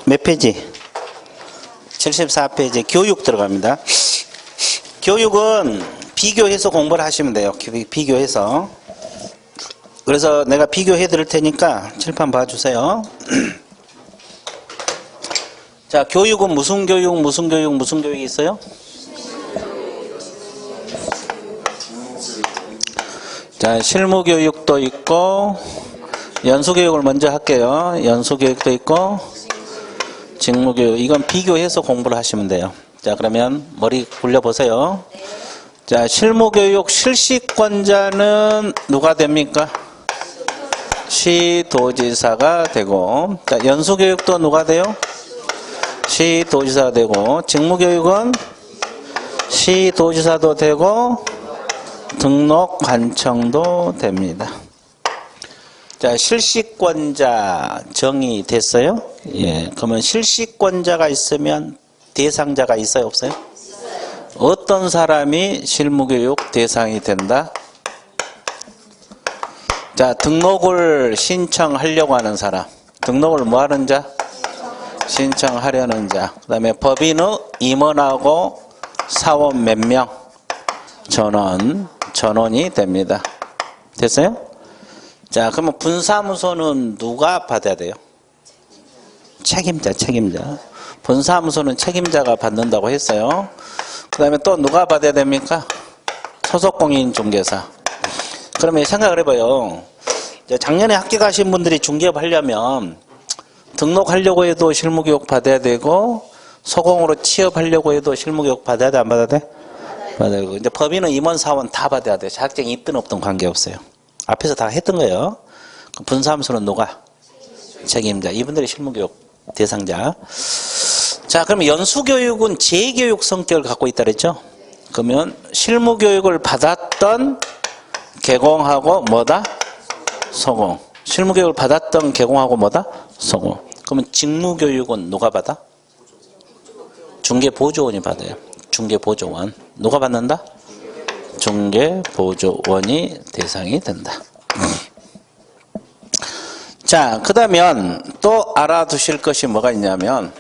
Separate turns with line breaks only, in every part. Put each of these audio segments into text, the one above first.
몇 페이지? 74페이지 교육 들어갑니다. 교육은 비교해서 공부를 하시면 돼요. 비교해서. 그래서 내가 비교해 드릴 테니까 칠판 봐주세요. 자, 교육은 무슨 교육이 있어요? 자, 실무교육도 있고, 연수교육을 먼저 할게요. 연수교육도 있고, 직무교육. 이건 비교해서 공부를 하시면 돼요. 자, 그러면 머리 굴려보세요. 자, 실무교육 실시권자는 누가 됩니까? 시도지사가 되고, 자, 연수교육도 누가 돼요? 시도지사가 되고, 직무교육은 시도지사도 되고, 등록관청도 됩니다. 자, 실시권자 정의됐어요? 예. 그러면 실시권자가 있으면 대상자가 있어요, 없어요? 어떤 사람이 실무교육 대상이 된다? 자, 등록을 신청하려고 하는 사람. 등록을 뭐 하는 자? 신청하려는 자. 그 다음에 법인의 임원하고 사원 몇 명? 전원이 됩니다. 됐어요? 자, 그러면 분사무소는 누가 받아야 돼요? 책임자. 분사무소는 책임자가 받는다고 했어요. 그 다음에 또 누가 받아야 됩니까? 소속공인중개사. 그러면 생각을 해봐요. 작년에 합격하신 분들이 중개업 하려면 등록하려고 해도 실무교육 받아야 되고, 소공으로 취업하려고 해도 실무교육 받아야 돼, 안 받아야 돼? 받아야 되고. 이제 법인은 임원 사원 다 받아야 돼요. 자격증이 있든 없든 관계없어요. 앞에서 다 했던 거예요. 분사무소는 누가? 책임자. 이분들이 실무교육 대상자. 자, 그러면 연수교육은 재교육 성격을 갖고 있다 그랬죠? 그러면 실무교육을 받았던 개공하고 뭐다? 소공. 실무교육을 받았던 개공하고 뭐다? 소공. 그러면 직무교육은 누가 받아? 중개보조원이 받아요. 중개보조원. 누가 받는다? 중개보조원이 대상이 된다. 자, 그다음에 또 알아두실 것이 뭐가 있냐면,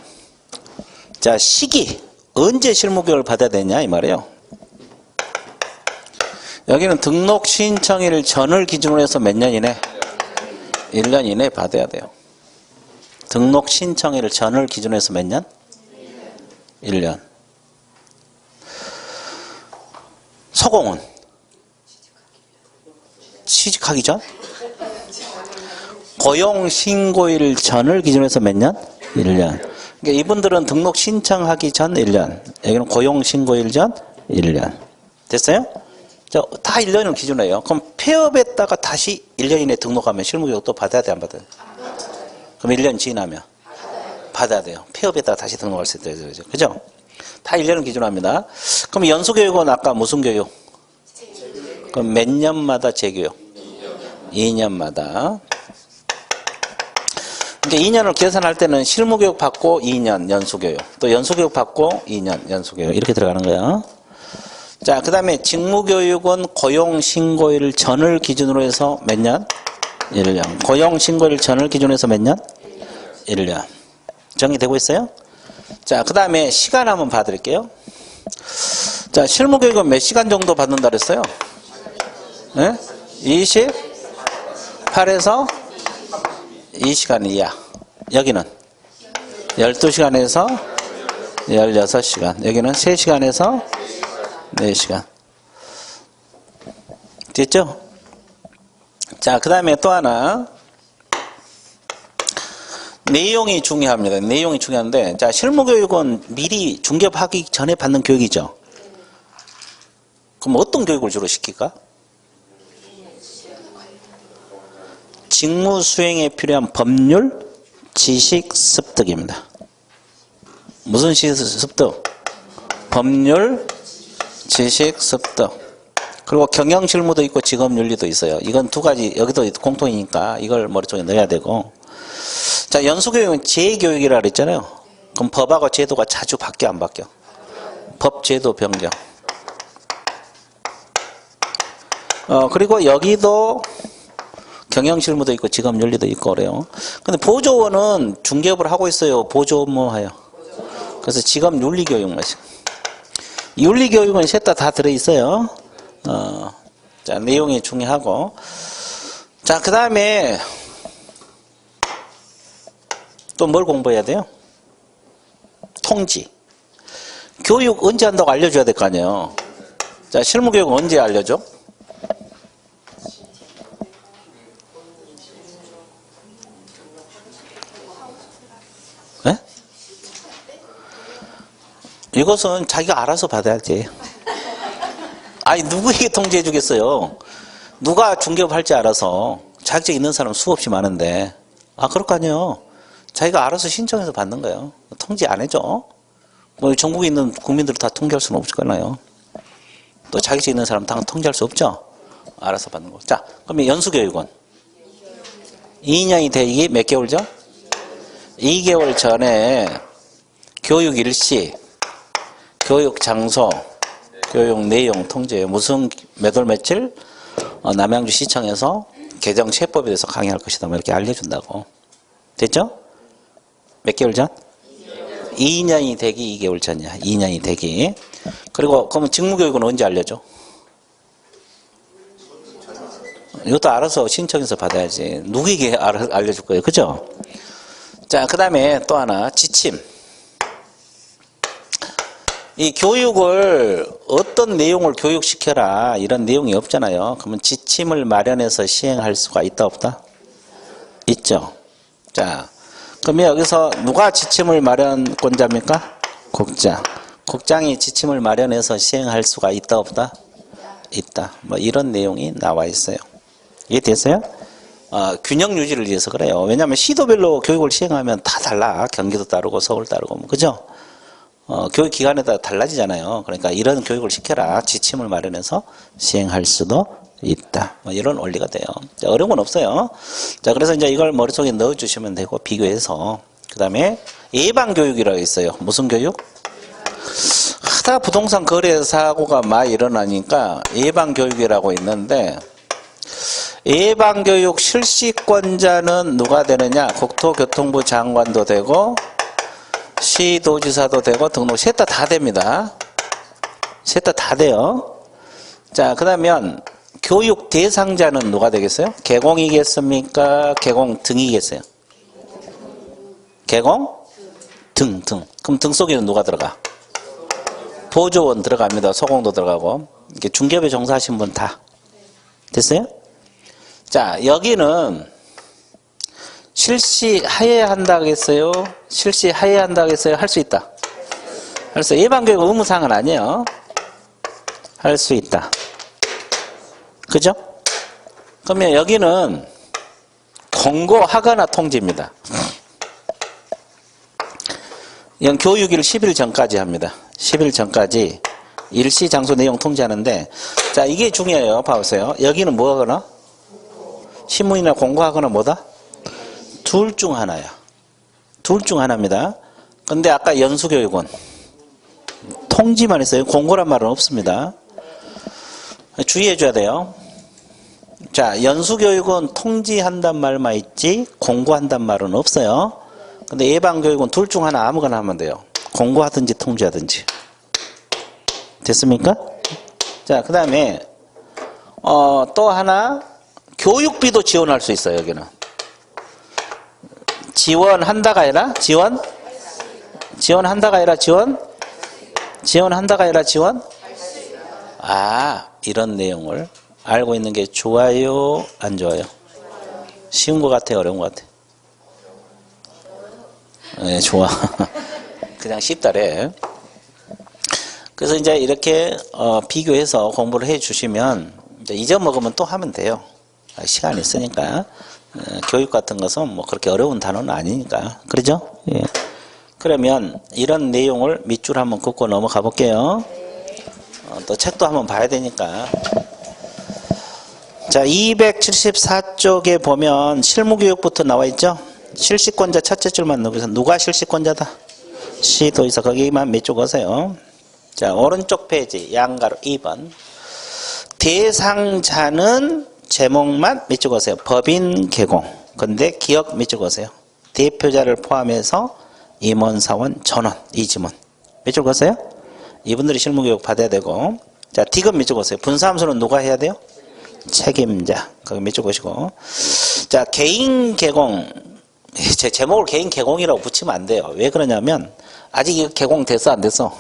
자, 시기. 언제 실무교육을 받아야 되냐 이 말이에요. 여기는 등록 신청일 전을 기준으로 해서 몇 년 이내? 1년 이내 받아야 돼요. 등록 신청일 전을 기준으로 해서 몇 년? 1년. 소공은? 취직하기 전? 고용신고일 전을 기준으로 해서 몇 년? 1년. 그러니까 이분들은 등록 신청하기 전 1년. 여기는 고용신고일 전 1년. 됐어요? 자, 다 1년을 기준으로 해요. 그럼 폐업했다가 다시 1년 이내에 등록하면 실무교육 또 받아야 돼, 안 받아야 돼? 그럼 1년 지나면? 받아야 돼요. 폐업했다가 다시 등록할 수 있다. 그죠? 다 1년을 기준으로 합니다. 그럼 연수교육은 아까 무슨 교육? 그럼 몇 년마다 재교육? 2년마다. 그러니까 2년을 계산할 때는 실무교육 받고 2년 연수교육, 또 연수교육 받고 2년 연수교육 이렇게 들어가는 거예요. 자, 그 다음에 직무교육은 고용신고일 전을 기준으로 해서 몇 년? 1년. 고용신고일 전을 기준으로 해서 몇 년? 1년. 정리되고 있어요? 자, 그 다음에 시간 한번 봐드릴게요. 자, 실무교육은 몇 시간 정도 받는다 그랬어요? 네? 28에서 2시간 이하. 여기는 12시간에서 16시간. 여기는 3시간에서 4시간. 됐죠? 자, 그 다음에 또 하나. 내용이 중요합니다. 내용이 중요한데, 자, 실무교육은 미리 중개업하기 전에 받는 교육이죠. 그럼 어떤 교육을 주로 시킬까? 직무 수행에 필요한 법률, 지식 습득입니다. 무슨 습득? 법률, 지식 습득. 그리고 경영실무도 있고 직업윤리도 있어요. 이건 두 가지 여기도 공통이니까 이걸 머릿속에 넣어야 되고. 자, 연수교육은 재교육이라 그랬잖아요. 그럼 법하고 제도가 자주 바뀌어 안 바뀌어? 법, 제도 변경. 그리고 여기도 경영실무도 있고 직업윤리도 있고 그래요. 근데 보조원은 중개업을 하고 있어요. 보조 뭐 해요. 그래서 직업윤리교육만 있어요. 윤리교육은 셋 다 들어있어요. 자, 내용이 중요하고. 자, 그 다음에 또 뭘 공부해야 돼요? 통지. 교육 언제 한다고 알려줘야 될 거 아니에요. 자, 실무교육은 언제 알려줘? 네? 이것은 자기가 알아서 받아야지. 아니, 누구에게 통지해 주겠어요? 누가 중개업 할지 알아서. 자격증 있는 사람 수없이 많은데. 아, 그럴 거 아니에요. 자기가 알아서 신청해서 받는 거예요. 통지 안 해줘. 뭐 전국에 있는 국민들을 다 통지할 수는 없을 거나요. 또 자격증 있는 사람 다 통지할 수 없죠. 알아서 받는 거. 자, 그러면 연수교육은 2년이 되기 몇 개월 전? 2개월 전에 교육 일시, 교육 장소, 교육 내용 통제예요. 무슨 몇 월 며칠 남양주 시청에서 개정 체법에 대해서 강의할 것이다. 뭐 이렇게 알려준다고. 됐죠? 몇 개월 전? 2년이 되기 2개월 전이야. 2년이 되기. 그리고 그러면 직무교육은 언제 알려줘? 이것도 알아서 신청해서 받아야지. 누구에게 알려줄 거예요. 그죠? 자, 그 다음에 또 하나. 지침. 이 교육을 어떤 내용을 교육시켜라 이런 내용이 없잖아요. 그러면 지침을 마련해서 시행할 수가 있다 없다? 있죠. 자, 그러면 여기서 누가 지침을 마련권자입니까? 국장. 국장이 지침을 마련해서 시행할 수가 있다 없다? 있다. 뭐 이런 내용이 나와 있어요. 이해됐어요? 균형 유지를 위해서 그래요. 왜냐하면 시도별로 교육을 시행하면 다 달라. 경기도 다르고 서울 다르고 뭐, 그죠? 교육기관에 따라 달라지잖아요. 그러니까 이런 교육을 시켜라. 지침을 마련해서 시행할 수도 있다. 뭐 이런 원리가 돼요. 자, 어려운 건 없어요. 자, 그래서 이제 이걸 머릿속에 넣어주시면 되고, 비교해서. 그 다음에 예방교육이라고 있어요. 무슨 교육? 하다 부동산 거래 사고가 많이 일어나니까 예방교육이라고 있는데, 예방교육 실시권자는 누가 되느냐? 국토교통부 장관도 되고, 시도지사도 되고 등록 셋 다 됩니다. 셋 다 돼요. 자, 그러면 교육 대상자는 누가 되겠어요? 개공이겠습니까? 개공 등이겠어요? 개공? 등. 그럼 등 속에는 누가 들어가? 보조원 들어갑니다. 소공도 들어가고. 이렇게 중개업에 종사하신 분 다. 됐어요? 자, 여기는 실시하여야 한다겠어요? 실시하여야 한다겠어요? 할 수 있다. 할 수, 예방교육은 의무사항은 아니에요. 할 수 있다. 그죠? 그러면 여기는 공고하거나 통지입니다. 이건 교육일 10일 전까지 합니다. 10일 전까지 일시 장소 내용 통지하는데, 자, 이게 중요해요. 봐보세요. 여기는 뭐 하거나? 신문이나 공고하거나 뭐다? 둘 중 하나야. 둘 중 하나입니다. 근데 아까 연수교육은 통지만 했어요. 공고란 말은 없습니다. 주의해 줘야 돼요. 자, 연수교육은 통지한단 말만 있지 공고한단 말은 없어요. 근데 예방교육은 둘 중 하나 아무거나 하면 돼요. 공고하든지 통지하든지. 됐습니까? 자, 그 다음에 또 하나 교육비도 지원할 수 있어요. 여기는. 지원한다가 아니라 지원? 지원한다가 아니라 지원? 지원한다가 아니라 지원? 아, 이런 내용을 알고 있는 게 좋아요? 안 좋아요? 쉬운 것 같아요? 어려운 것 같아요? 네, 좋아. 그냥 쉽다래. 그래서 이제 이렇게 비교해서 공부를 해 주시면 이제 잊어먹으면 또 하면 돼요. 시간이 있으니까. 교육 같은 것은 뭐 그렇게 어려운 단어는 아니니까. 그러죠? 예. 그러면 이런 내용을 밑줄 한번 긋고 넘어가 볼게요. 또 책도 한번 봐야 되니까. 자, 274쪽에 보면 실무교육부터 나와 있죠? 실시권자 첫째 줄만 넣어서 누가 실시권자다? 시도지사. 거기만 몇 쪽 오세요. 자, 오른쪽 페이지 양가로 2번. 대상자는 제목만 밑줄 그으세요. 법인 개공. 근데 기억 밑줄 그으세요. 대표자를 포함해서 임원, 사원, 전원, 이 지문. 밑줄 그으세요? 이분들이 실무교육 받아야 되고. 자, 디귿 밑줄 그으세요. 분사함수는 누가 해야 돼요? 책임자. 거기 밑줄 그으시고. 자, 개인 개공. 제 제목을 개인 개공이라고 붙이면 안 돼요. 왜 그러냐면 아직 이거 개공됐어 안 됐어?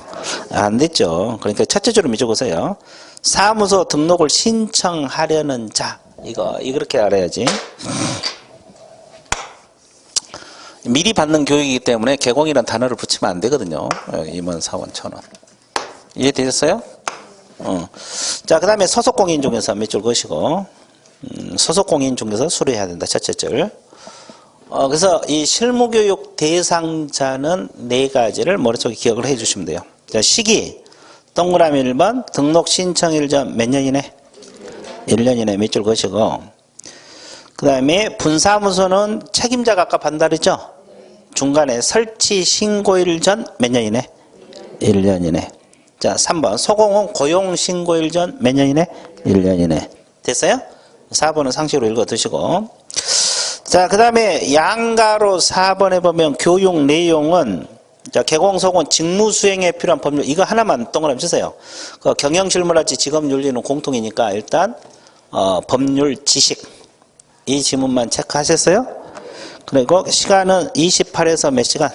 안 됐죠. 그러니까 첫째 줄을 밑줄 그으세요. 사무소 등록을 신청하려는 자. 이거 그렇게 알아야지. 미리 받는 교육이기 때문에 개공이라는 단어를 붙이면 안 되거든요. 임원, 사원, 전원. 이해되셨어요? 자, 그 다음에 소속공인 중에서 밑줄 그으시고, 소속공인 중에서 수료해야 된다. 첫째 줄. 그래서 이 실무교육 대상자는 네 가지를 머릿속에 기억을 해 주시면 돼요. 자, 시기. 동그라미 1번, 등록 신청일 전 몇 년 이내? 1년 이내 밑줄 그으시고, 그 다음에 분사무소는 책임자가 아까 반달했죠? 중간에 설치 신고일 전 몇 년 이내? 1년 이내. 자, 3번. 소공은 고용 신고일 전 몇 년 이내? 1년 이내. 됐어요? 4번은 상식으로 읽어 두시고. 자, 그 다음에 양가로 4번에 보면 교육 내용은, 자, 개공, 소공, 직무 수행에 필요한 법률, 이거 하나만 동그라미 주세요. 그 경영 실무랄지 직업 윤리는 공통이니까 일단, 법률 지식. 이 지문만 체크하셨어요? 그리고 시간은 28에서 몇 시간?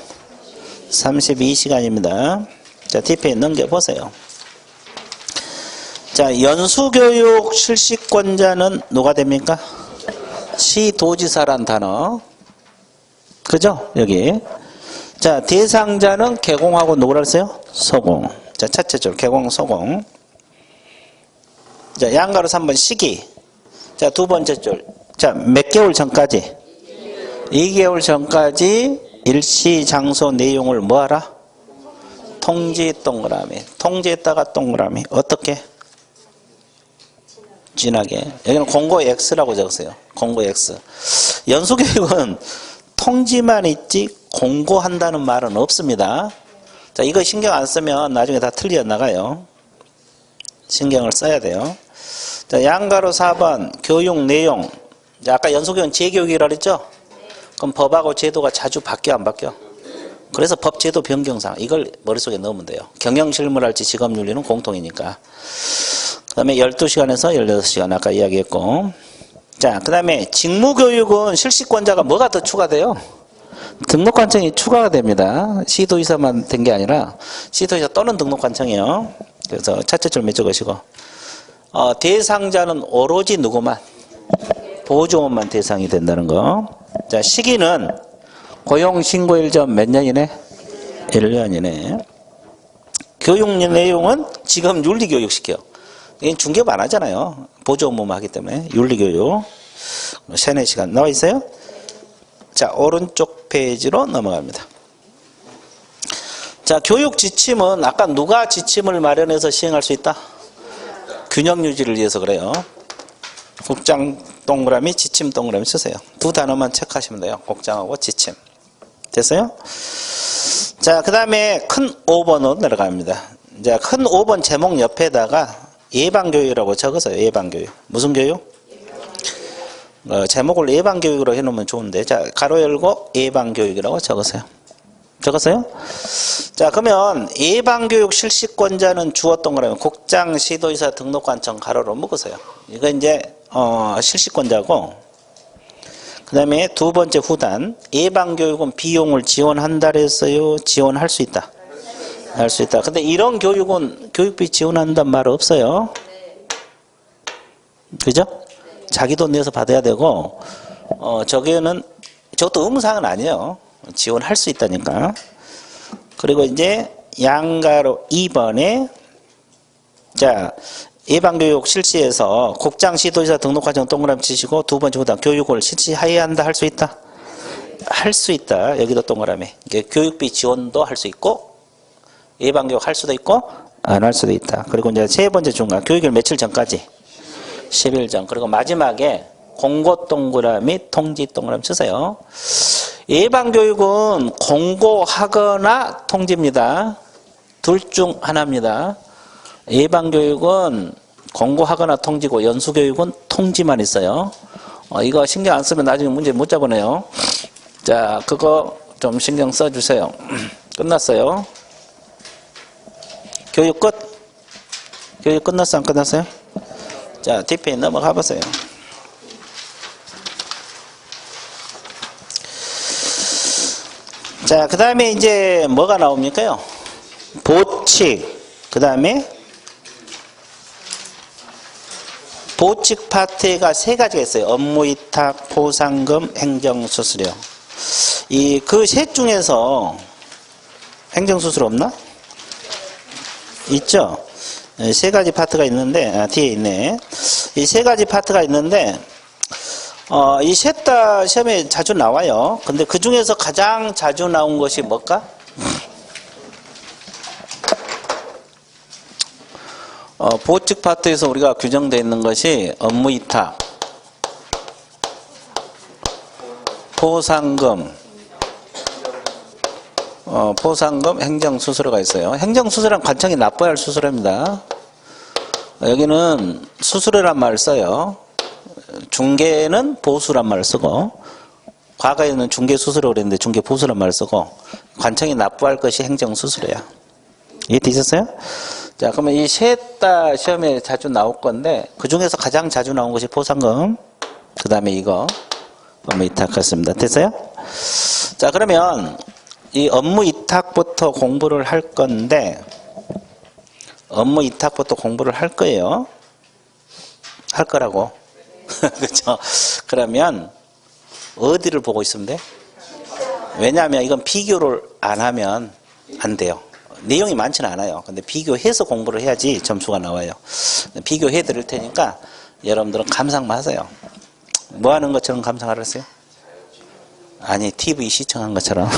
32시간입니다. 자, TP에 넘겨보세요. 자, 연수교육 실시권자는 누가 됩니까? 시도지사란 단어. 그죠? 여기. 자, 대상자는 개공하고 누구라 했어요? 소공. 자, 첫째 줄, 개공, 소공. 자, 양가로 3번 시기. 자, 두 번째 줄. 자, 몇 개월 전까지? 2개월 전까지 일시 장소 내용을 뭐하라? 통지 동그라미. 통지했다가 동그라미. 어떻게? 진하게. 여기는 공고 X라고 적으세요. 공고 X. 연수교육은 통지만 있지 공고한다는 말은 없습니다. 자, 이거 신경 안 쓰면 나중에 다 틀려 나가요. 신경을 써야 돼요. 자, 양가로 4번 교육 내용. 자, 아까 연수교육은 재교육이라 그랬죠? 그럼 법하고 제도가 자주 바뀌어 안 바뀌어? 그래서 법 제도 변경상 이걸 머릿속에 넣으면 돼요. 경영실무랄지 직업윤리는 공통이니까. 그 다음에 12시간에서 16시간 아까 이야기했고. 자, 그 다음에 직무교육은 실시권자가 뭐가 더 추가돼요? 등록관청이 추가가 됩니다. 시도의사만 된 게 아니라 시도의사 또는 등록관청이요. 그래서 첫째 줄 몇 적으시고. 대상자는 오로지 누구만? 보조원만 대상이 된다는 거. 자, 시기는 고용신고일 전 몇 년 이내? 1년 이내. 교육 내용은 지금 윤리교육시켜. 이건 중개업 안 하잖아요. 보조 업무만 하기 때문에. 윤리교육. 3, 4시간 나와 있어요? 자, 오른쪽 페이지로 넘어갑니다. 자, 교육 지침은 아까 누가 지침을 마련해서 시행할 수 있다? 균형 유지를 위해서 그래요. 국장 동그라미, 지침 동그라미 쓰세요. 두 단어만 체크하시면 돼요. 국장하고 지침. 됐어요? 자, 그 다음에 큰 5번으로 내려갑니다. 자, 큰 5번 제목 옆에다가 예방교육이라고 적으세요. 예방교육. 무슨 교육? 제목을 예방교육으로 해놓으면 좋은데. 자, 가로 열고 예방교육이라고 적으세요. 적었어요? 자, 그러면 예방교육 실시권자는 주어 동그라미 국장, 시도의사, 등록관청 가로로 묶으세요. 이거 이제 실시권자고, 그 다음에 두 번째 후단, 예방교육은 비용을 지원한다 그랬어요? 지원할 수 있다? 할 수 있다. 근데 이런 교육은 교육비 지원한다는 말 없어요. 그죠? 자기 돈 내서 받아야 되고, 저것도 의무사항은 아니에요. 지원할 수 있다니까. 그리고 이제 양가로 2번에, 자, 예방교육 실시해서 국장, 시도지사, 등록과정 동그라미 치시고 두 번째 후단 교육을 실시해야 한다, 할 수 있다? 할 수 있다. 여기도 동그라미. 교육비 지원도 할 수 있고 예방교육 할 수도 있고 안 할 수도 있다. 그리고 이제 세 번째 중간 교육일 며칠 전까지 10일 전. 그리고 마지막에 공고 동그라미, 통지 동그라미 쓰세요. 예방교육은 공고하거나 통지입니다. 둘 중 하나입니다. 예방교육은 공고하거나 통지고 연수교육은 통지만 있어요. 이거 신경 안 쓰면 나중에 문제 못 잡으네요. 자, 그거 좀 신경 써주세요. 끝났어요. 교육 끝? 교육 끝났어, 안 끝났어요? 자, 뒤에 넘어가 보세요. 자, 그 다음에 이제 뭐가 나옵니까요? 보칙. 그 다음에 보칙 파트가 세 가지가 있어요. 업무위탁, 포상금, 행정수수료. 그 셋 중에서 행정수수료 없나? 있죠? 세 가지 파트가 있는데, 뒤에 있네. 이 세 가지 파트가 있는데, 이 셋 다 시험에 자주 나와요. 근데 그 중에서 가장 자주 나온 것이 뭘까? 보칙 파트에서 우리가 규정되어 있는 것이 업무위탁, 포상금, 포상금, 행정수수료가 있어요. 행정수수료는 관청이 납부해야 할 수수료입니다. 여기는 수수료란 말을 써요. 중개는 보수란 말을 쓰고, 과거에는 중개수수료 그랬는데 중개보수란 말을 쓰고, 관청이 납부할 것이 행정수수료야. 이해되셨어요? 자, 그러면 이 셋 다 시험에 자주 나올 건데, 그 중에서 가장 자주 나온 것이 포상금, 그 다음에 이거, 업무 위탁했습니다. 됐어요? 자, 그러면 이 업무 위탁부터 공부를 할 건데, 업무 위탁부터 공부를 할 거예요. 할 거라고. 그렇죠? 그러면 어디를 보고 있으면 돼? 왜냐하면 이건 비교를 안 하면 안 돼요. 내용이 많지는 않아요. 근데 비교해서 공부를 해야지 점수가 나와요. 비교해 드릴 테니까 여러분들은 감상만 하세요. 뭐 하는 것처럼 감상하랬어요? 아니, TV 시청한 것처럼.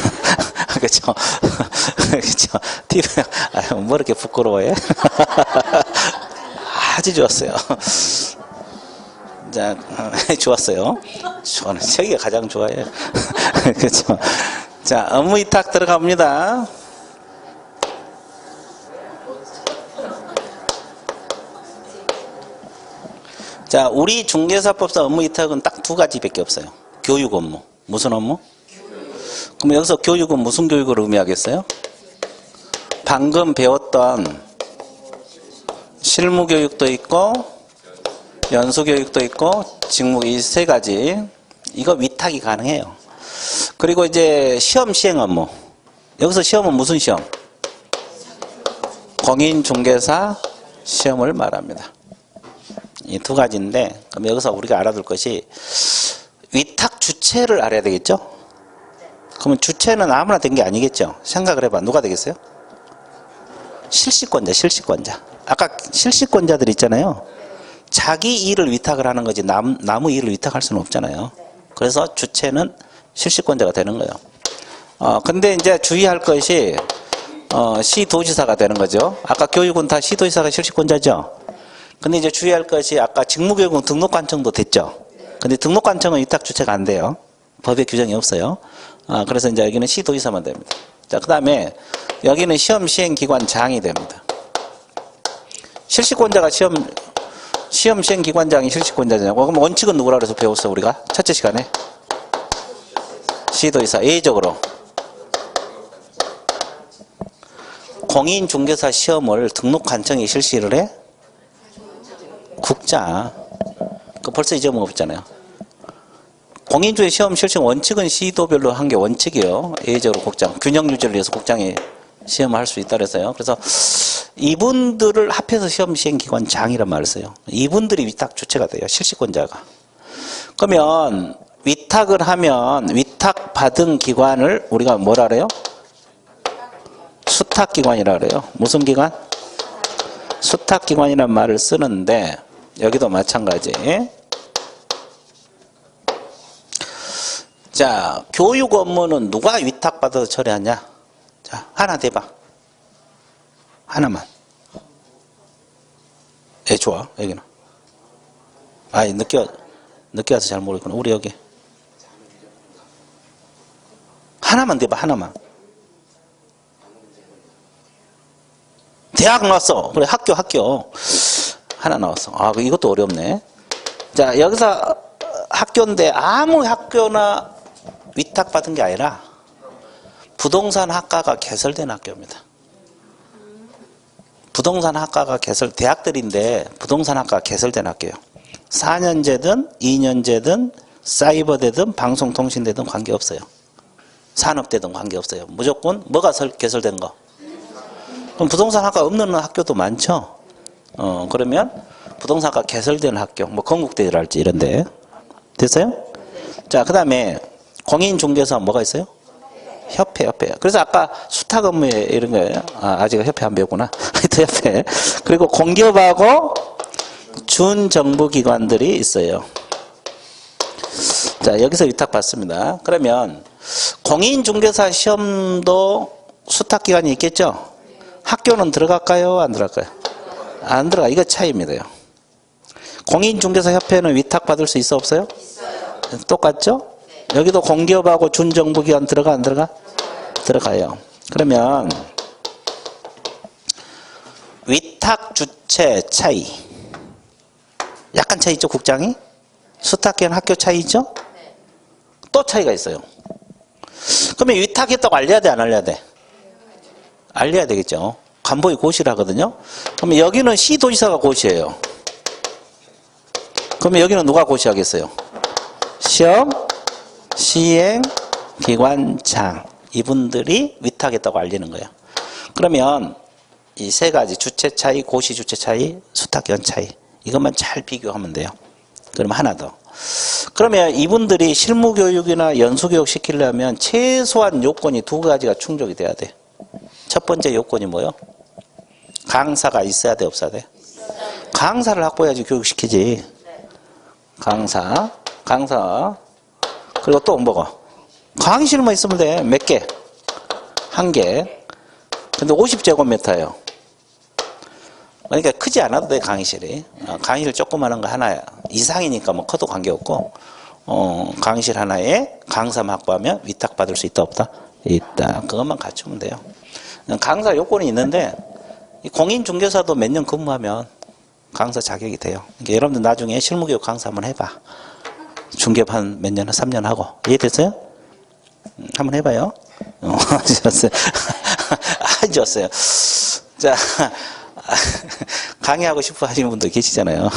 그렇죠? 그렇죠? TV, 뭐 이렇게 부끄러워해? 아주 좋았어요. 자, 좋았어요. 저는 저기가 가장 좋아요. 그렇죠? 자, 업무 위탁 들어갑니다. 자, 우리 중개사법상 업무 위탁은 딱 두 가지밖에 없어요. 교육 업무. 무슨 업무? 그럼 여기서 교육은 무슨 교육을 의미하겠어요? 방금 배웠던 실무 교육도 있고 연수 교육도 있고 직무 이 세 가지 이거 위탁이 가능해요. 그리고 이제 시험 시행 업무. 여기서 시험은 무슨 시험? 공인중개사 시험을 말합니다. 이 두 가지인데, 그럼 여기서 우리가 알아둘 것이 위탁 주체를 알아야 되겠죠? 그러면 주체는 아무나 된 게 아니겠죠? 생각을 해봐. 누가 되겠어요? 실시권자, 실시권자. 아까 실시권자들 있잖아요. 자기 일을 위탁을 하는 거지 남의 일을 위탁할 수는 없잖아요. 그래서 주체는 실시권자가 되는 거예요. 근데 이제 주의할 것이 시도지사가 되는 거죠. 아까 교육은 다 시도지사가 실시권자죠. 근데 이제 주의할 것이 아까 직무교육은 등록관청도 됐죠. 근데 등록관청은 위탁 주체가 안 돼요. 법에 규정이 없어요. 그래서 이제 여기는 시도지사만 됩니다. 자, 그 다음에 여기는 시험 시행기관장이 됩니다. 실시권자가 시험 시행기관장이 실시권자냐고. 그럼 원칙은 누구라 그래서 배웠어, 우리가? 첫째 시간에? 시도지사. 예외적으로. 공인중개사 시험을 등록관청이 실시를 해? 국자. 그 벌써 잊어먹었잖아요. 공인중개 시험 실시 원칙은 시도별로 한 게 원칙이에요. 예외적으로 국장. 균형 유지를 위해서 국장이 시험을 할 수 있다 그래서요. 그래서 이분들을 합해서 시험 시행기관장이란 말을 써요. 이분들이 위탁 주체가 돼요. 실시권자가. 그러면 위탁을 하면 위탁 받은 기관을 우리가 뭐라 그래요? 수탁기관이라 그래요. 무슨 기관? 수탁기관이란 말을 쓰는데 여기도 마찬가지. 자, 교육 업무는 누가 위탁받아서 처리하냐? 자, 하나 대봐. 하나만. 예, 좋아. 여기는. 아이, 늦게 와서 잘 모르겠구나. 우리 여기. 하나만 대봐, 하나만. 대학 나왔어. 그래, 학교. 하나 나왔어. 이것도 어렵네. 자, 여기서 학교인데 아무 학교나 위탁받은 게 아니라 부동산 학과가 개설된 학교입니다. 부동산 학과가 대학들인데 부동산 학과가 개설된 학교예요. 4년제든 2년제든 사이버대든 방송통신대든 관계없어요. 산업대든 관계없어요. 무조건 뭐가 개설된 거? 그럼 부동산 학과 없는 학교도 많죠. 그러면 부동산 학과 개설된 학교, 뭐 건국대랄지 이런데 됐어요? 자, 그 다음에 공인중개사 뭐가 있어요? 협회. 그래서 아까 수탁 업무에 이런 거예요. 아직 협회 안 배웠구나. 협회. 그리고 공기업하고 준정부기관들이 있어요. 자, 여기서 위탁받습니다. 그러면 공인중개사 시험도 수탁기관이 있겠죠? 학교는 들어갈까요? 안 들어갈까요? 안 들어가. 이거 차이입니다. 공인중개사 협회는 위탁받을 수 있어 없어요? 있어요. 똑같죠? 네. 여기도 공기업하고 준정부기관 들어가 안 들어가? 들어가요. 그러면 위탁 주체 차이. 약간 차이 있죠, 국장이? 수탁기관 학교 차이 있죠? 네. 또 차이가 있어요. 그러면 위탁했다고 알려야 돼, 안 알려야 돼? 알려야 되겠죠. 간보이 고시라거든요. 그러면 여기는 시도지사가 고시예요. 그러면 여기는 누가 고시하겠어요? 시험 시행기관장. 이분들이 위탁했다고 알리는 거예요. 그러면 이 세 가지 주체 차이, 고시 주체 차이, 수탁기관 차이 이것만 잘 비교하면 돼요. 그럼 하나 더. 그러면 이분들이 실무교육이나 연수교육 시키려면 최소한 요건이 두 가지가 충족이 돼야 돼. 첫 번째 요건이 뭐예요? 강사가 있어야 돼, 없어야 돼? 강사를 확보해야지 교육시키지. 강사. 그리고 또 뭐가? 강의실만 있으면 돼. 몇 개? 한 개. 근데 50제곱미터예요. 그러니까 크지 않아도 돼, 강의실이. 강의실 조그마한 거 하나 이상이니까 뭐 커도 관계없고, 강의실 하나에 강사만 확보하면 위탁받을 수 있다, 없다? 있다. 그것만 갖추면 돼요. 강사 요건이 있는데, 공인중개사도 몇 년 근무하면 강사 자격이 돼요. 그러니까 여러분들 나중에 실무교육 강사 한번 해봐. 중개업 한 몇 년, 3년 하고. 이해됐어요? 한번 해봐요. 좋았어요. 자, 강의하고 싶어 하시는 분들 계시잖아요.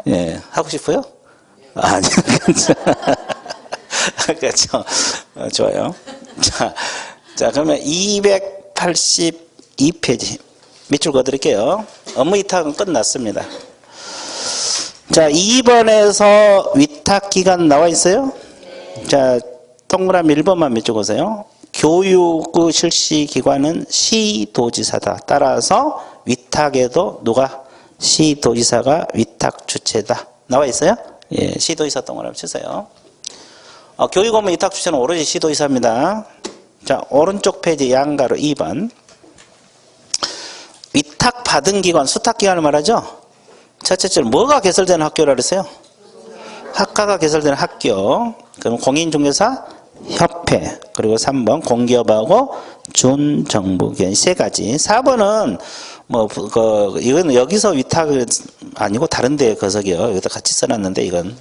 예, 하고 싶어요? 아니요. 그렇죠. 좋아요. 자, 그러면 282페이지. 밑줄 그어드릴게요. 업무 위탁은 끝났습니다. 자, 2번에서 위탁기간 나와 있어요? 자, 동그라미 1번만 밑줄 그으세요. 교육 실시기관은 시도지사다. 따라서 위탁에도 누가? 시도지사가 위탁 주체다. 나와 있어요? 예, 시도지사 동그라미 치세요. 교육 업무 위탁 주체는 오로지 시도지사입니다. 자, 오른쪽 페이지 양가로 2번. 위탁 받은 기관, 수탁기관을 말하죠? 첫째 줄, 뭐가 개설된 학교라 그랬어요? 학과가 개설된 학교. 그럼 공인중개사 협회. 그리고 3번 공기업하고 준정부기관. 세 가지. 4번은 이건 여기서 위탁은 아니고 다른 데 거석이요. 여기다 같이 써놨는데 이건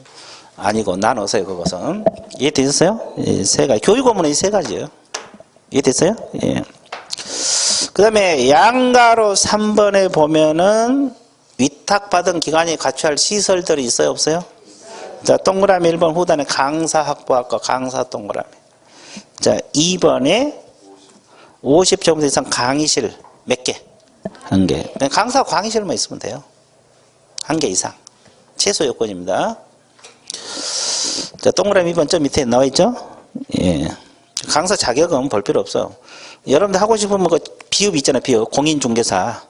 아니고 나눠서요, 그것은. 이해되셨어요? 세 가지. 교육 업무는 이 세 가지예요. 이해됐어요? 예. 그 다음에 양가로 3번에 보면은 위탁받은 기관이 갖춰야 할 시설들이 있어요, 없어요? 자, 동그라미 1번 후단에 강사 확보학과 강사 동그라미. 자, 2번에 50제곱미터 이상 강의실 몇 개? 한 개. 강사 강의실만 있으면 돼요. 한 개 이상. 최소 요건입니다. 자, 동그라미 2번 저 밑에 나와 있죠? 예. 강사 자격은 볼 필요 없어. 여러분들 하고 싶으면 그 비읍 있잖아요, 비읍. 공인중개사.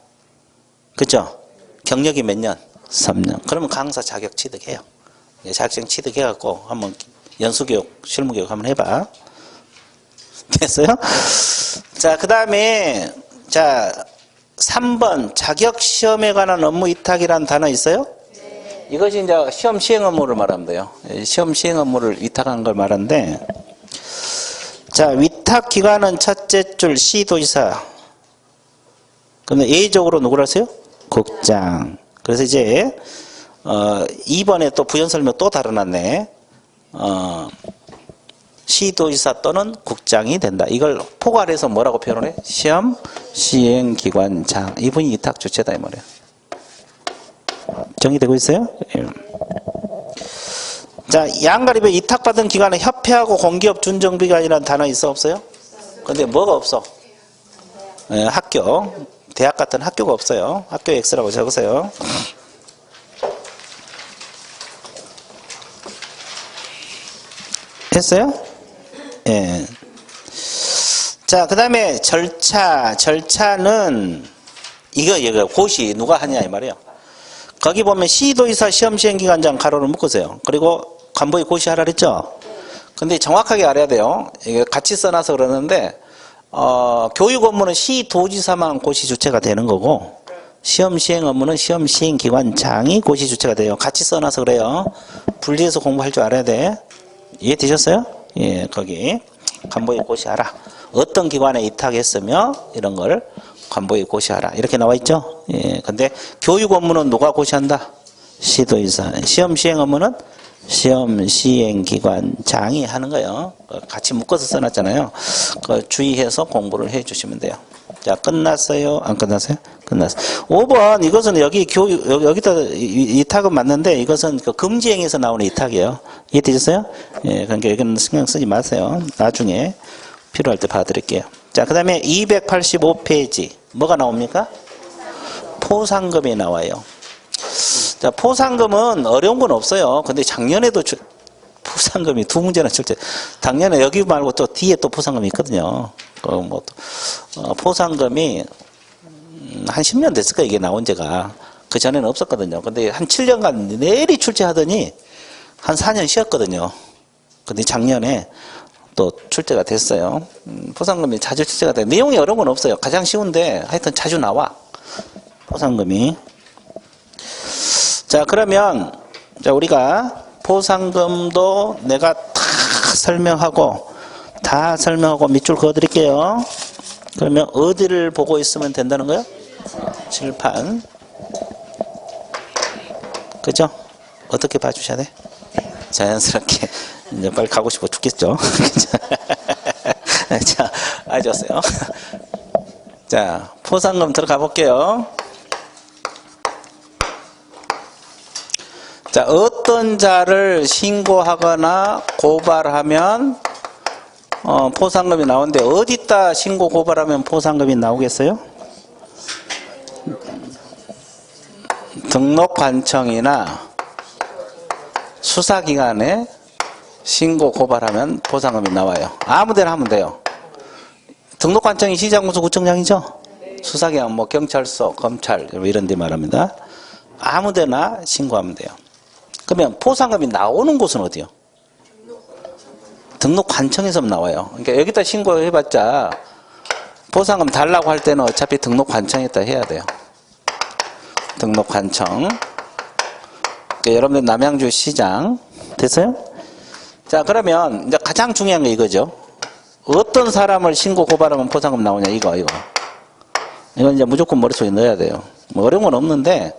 그죠? 경력이 몇 년? 3년. 그러면 강사 자격 취득해요. 자격증 취득해갖고 한번 연수교육, 실무교육 한번 해봐. 됐어요? 자, 그 다음에, 자, 3번 자격시험에 관한 업무 위탁이라는 단어 있어요? 네. 이것이 이제 시험 시행 업무를 말하면 돼요. 시험 시행 업무를 위탁한 걸 말하는데, 자, 위탁 기관은 첫째 줄 시도지사. 그러면 예의적으로 누구를 하세요? 국장. 그래서 이제 2번에 또 부연 설명 또 달아놨네. 시도지사 또는 국장이 된다. 이걸 포괄해서 뭐라고 표현을 해? 시험 시행기관장. 이분이 위탁 주체다 이 말이에요. 정리되고 있어요? 예. 자, 양가립에 위탁받은 기관에 협회하고 공기업 준정비관이라는 단어 있어 없어요? 근데 뭐가 없어? 예, 학교, 대학 같은 학교가 없어요. 학교 X라고 적으세요. 했어요? 예. 자, 그 다음에 절차는 이거 고시 누가 하냐 이 말이에요. 거기 보면 시도지사 시험시행기관장 가로를 묶으세요. 그리고 간부의 고시하라 그랬죠? 근데 정확하게 알아야 돼요. 이게 같이 써놔서 그러는데 교육 업무는 시도지사만 고시 주체가 되는 거고 시험 시행 업무는 시험 시행 기관장이 고시 주체가 돼요. 같이 써놔서 그래요. 분리해서 공부할 줄 알아야 돼. 이해되셨어요? 예, 거기 간부에 고시하라. 어떤 기관에 위탁했으며 이런 걸 간부에 고시하라. 이렇게 나와 있죠? 예, 근데 교육 업무는 누가 고시한다? 시도지사. 시험 시행 업무는 시험 시행 기관장이 하는 거예요. 같이 묶어서 써놨잖아요. 주의해서 공부를 해 주시면 돼요. 자, 끝났어요? 안 끝났어요? 끝났어요. 5번, 이것은 여기다 위탁은 맞는데 이것은 그 금지행에서 나오는 위탁이에요. 이해되셨어요? 예, 그러니까 여기는 신경 쓰지 마세요. 나중에 필요할 때 봐드릴게요. 자, 그 다음에 285페이지. 뭐가 나옵니까? 포상금이 나와요. 자, 포상금은 어려운 건 없어요. 근데 작년에도 포상금이 두 문제나 출제. 작년에 여기 말고 또 뒤에 또 포상금이 있거든요. 포상금이 한 10년 됐을 거예요. 이게 나온 지가. 그 전에는 없었거든요. 근데 한 7년간 내리 출제하더니 한 4년 쉬었거든요. 근데 작년에 또 출제가 됐어요. 포상금이 자주 출제가 돼요. 내용이 어려운 건 없어요. 가장 쉬운데 하여튼 자주 나와. 포상금이. 자, 그러면 자, 우리가 포상금도 내가 다 설명하고 밑줄 그어드릴게요. 그러면 어디를 보고 있으면 된다는 거예요? 칠판. 그죠? 어떻게 봐주셔야 돼? 자연스럽게. 이제 빨리 가고 싶어 죽겠죠? 자, 알겠어요. 자, 포상금 들어가 볼게요. 자, 어떤 자를 신고하거나 고발하면 포상금이 나오는데 어디다 신고 고발하면 포상금이 나오겠어요? 등록관청이나 수사기관에 신고 고발하면 포상금이 나와요. 아무데나 하면 돼요. 등록관청이 시장군수구청장이죠? 수사기관 뭐 경찰서, 검찰 이런 데 말합니다. 아무데나 신고하면 돼요. 그러면 포상금이 나오는 곳은 어디요? 등록관청에서만 나와요. 그러니까 여기다 신고해봤자 포상금 달라고 할 때는 어차피 등록관청에다 해야 돼요. 등록관청. 그러니까 여러분들 남양주 시장 됐어요? 자, 그러면 이제 가장 중요한 게 이거죠. 어떤 사람을 신고 고발하면 포상금 나오냐 이거. 이건 이제 무조건 머릿속에 넣어야 돼요. 뭐 어려운 건 없는데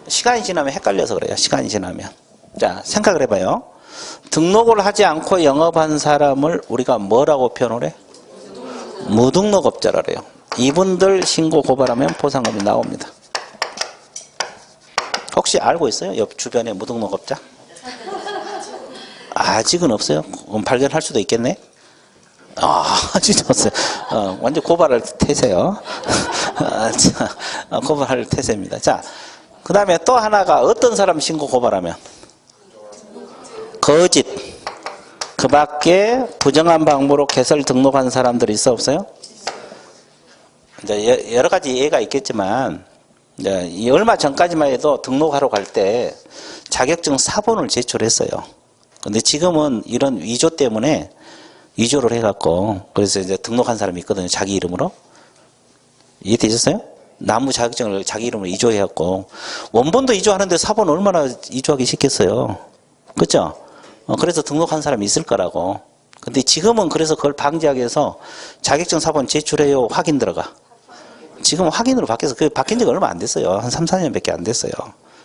시간이 지나면 헷갈려서 그래요. 시간이 지나면. 자, 생각을 해봐요. 등록을 하지 않고 영업한 사람을 우리가 뭐라고 표현을 해? 무등록업자라 그래요. 이분들 신고 고발하면 포상금이 나옵니다. 혹시 알고 있어요? 옆 주변에 무등록업자? 아직은 없어요? 그럼 발견할 수도 있겠네? 진짜 없어요. 완전 고발할 태세요. 고발할 태세입니다. 자, 그 다음에 또 하나가 어떤 사람 신고 고발하면? 거짓. 그 밖에 부정한 방법으로 개설 등록한 사람들이 있어 없어요? 이제 여러 가지 예가 있겠지만, 이제 얼마 전까지만 해도 등록하러 갈 때 자격증 사본을 제출했어요. 근데 지금은 이런 위조 때문에 위조를 해갖고, 그래서 이제 등록한 사람이 있거든요. 자기 이름으로. 이해되셨어요? 나무 자격증을 자기 이름으로 위조해갖고, 원본도 위조하는데 사본 얼마나 위조하기 쉽겠어요. 그죠? 그래서 등록한 사람이 있을 거라고. 근데 지금은 그래서 그걸 방지하기 위해서 자격증 사본 제출해요. 확인 들어가. 지금 확인으로 바뀌어서 그 바뀐 지가 얼마 안 됐어요. 한 3, 4년밖에 안 됐어요.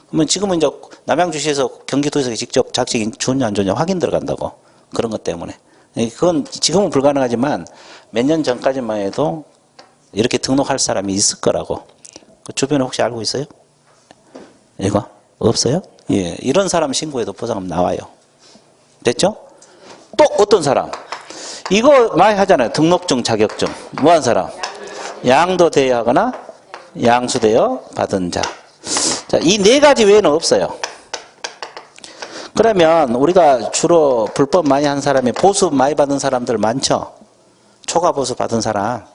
그러면 지금은 이제 남양주시에서 경기도에서 직접 자격증이 좋냐 안 좋냐 확인 들어간다고. 그런 것 때문에. 그건 지금은 불가능하지만 몇 년 전까지만 해도 이렇게 등록할 사람이 있을 거라고. 그 주변에 혹시 알고 있어요? 이거? 없어요? 예. 이런 사람 신고해도 보상금 나와요. 됐죠? 또 어떤 사람? 이거 많이 하잖아요. 등록증, 자격증. 뭐 한 사람? 양도되어 하거나 양수되어 받은 자. 자, 이 네 가지 외에는 없어요. 그러면 우리가 주로 불법 많이 한 사람이 보수 많이 받은 사람들 많죠? 초과 보수 받은 사람.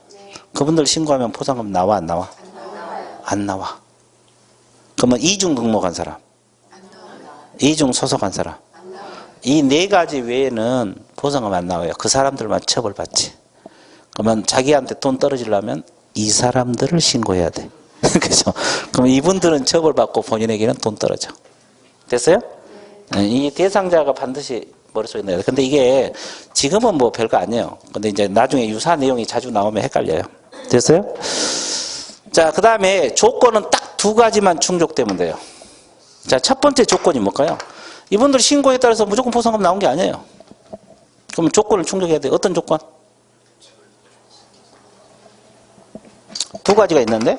그분들 신고하면 보상금 나와 안 나와? 안 나와. 그러면 이중 등록한 사람. 이중 소속한 사람. 이 네 가지 외에는 보상금 안 나와요. 그 사람들만 처벌받지. 그러면 자기한테 돈 떨어지려면 이 사람들을 신고해야 돼. 그죠? 그럼 이분들은 처벌받고 본인에게는 돈 떨어져. 됐어요? 이 대상자가 반드시 머릿속에 넣어야 돼. 근데 이게 지금은 뭐 별거 아니에요. 근데 이제 나중에 유사 내용이 자주 나오면 헷갈려요. 됐어요? 자, 그 다음에 조건은 딱 두 가지만 충족되면 돼요. 자, 첫 번째 조건이 뭘까요? 이분들 신고에 따라서 무조건 보상금 나온 게 아니에요. 그럼 조건을 충족해야 돼요. 어떤 조건? 두 가지가 있는데?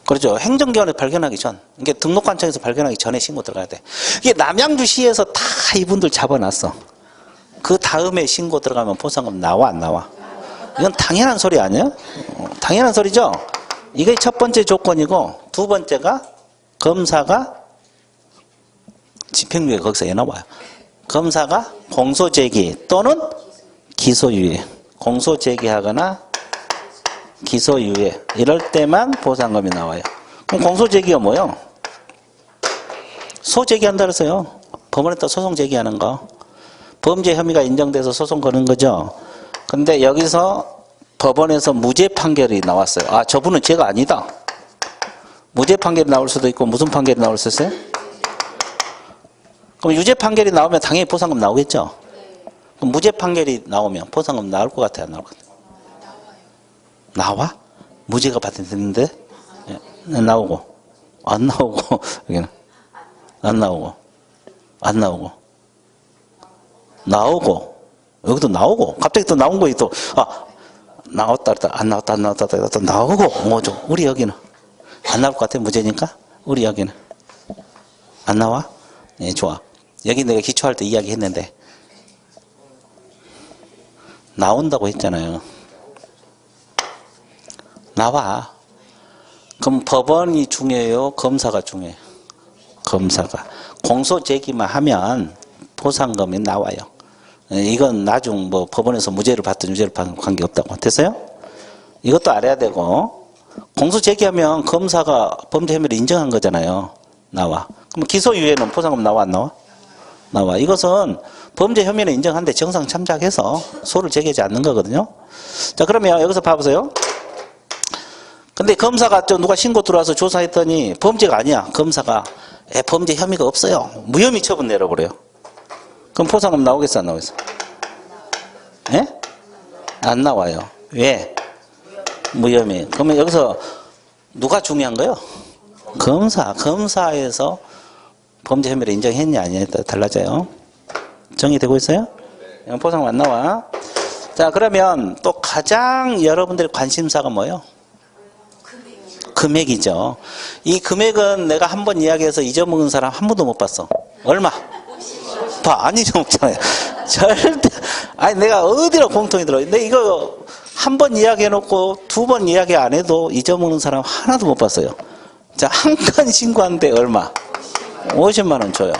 그렇죠. 행정기관에 발견하기 전. 이게 등록관청에서 발견하기 전에 신고 들어가야 돼. 이게 남양주시에서 다 이분들 잡아놨어. 그 다음에 신고 들어가면 보상금 나와 안 나와? 이건 당연한 소리 아니에요? 당연한 소리죠? 이게 첫 번째 조건이고 두 번째가 검사가 집행유예 거기서 해 나와요. 검사가 공소제기 또는 기소유예. 공소제기하거나 기소유예. 이럴 때만 보상금이 나와요. 그럼 공소제기가 뭐예요? 소제기한다 그랬어요. 법원에다 소송 제기하는 거. 범죄 혐의가 인정돼서 소송 거는 거죠. 근데 여기서 법원에서 무죄 판결이 나왔어요. 아, 저분은 죄가 아니다. 무죄 판결이 나올 수도 있고 무슨 판결이 나올 수 있어요? 그럼 유죄 판결이 나오면 당연히 보상금 나오겠죠? 그럼 무죄 판결이 나오면 보상금 나올 것 같아요? 안 나올 것 같아요? 나와? 무죄가 받았는데? 나오고. 안 나오고. 여기는. 안 나오고. 안 나오고. 나오고. 여기도 나오고. 갑자기 또 나온 거에 또, 아, 나왔다, 안 나왔다, 안 나왔다, 또 나오고. 뭐죠? 우리 여기는. 안 나올 것 같아? 무죄니까? 우리 여기는. 안 나와? 네, 좋아. 여기 내가 기초할 때 이야기 했는데. 나온다고 했잖아요. 나와. 그럼 법원이 중요해요? 검사가 중요해요? 검사가. 공소 제기만 하면 보상금이 나와요. 이건 나중 뭐 법원에서 무죄를 받든 유죄를 받든 관계없다고. 됐어요? 이것도 알아야 되고, 공소 제기하면 검사가 범죄 혐의를 인정한 거잖아요. 나와. 그럼 기소유예는 보상금 나와 안 나와? 나와. 이것은 범죄 혐의는 인정한데 정상 참작해서 소를 제기하지 않는 거거든요. 자, 그러면 여기서 봐보세요. 근데 검사가 또 누가 신고 들어와서 조사했더니 범죄가 아니야. 검사가 범죄 혐의가 없어요. 무혐의 처분 내려버려요. 그럼 보상금 나오겠어 안 나오겠어? 예? 안 나와요. 왜? 무혐의. 그러면 여기서 누가 중요한 거예요? 검사에서 범죄 혐의를 인정했냐 아니냐에 따라 달라져요. 정리되고 있어요? 보상금 안 나와. 자, 그러면 또 가장 여러분들의 관심사가 뭐예요? 금액이죠. 이 금액은 내가 한 번 이야기해서 잊어먹은 사람 한 번도 못 봤어. 얼마? 안 잊어먹잖아요. 절대. 아니, 내가 어디로 공통이 들어. 근데 이거 한 번 이야기해놓고 두 번 이야기 안 해도 잊어먹는 사람 하나도 못 봤어요. 자, 한 건 신고하는데 얼마? 50만 원 줘요.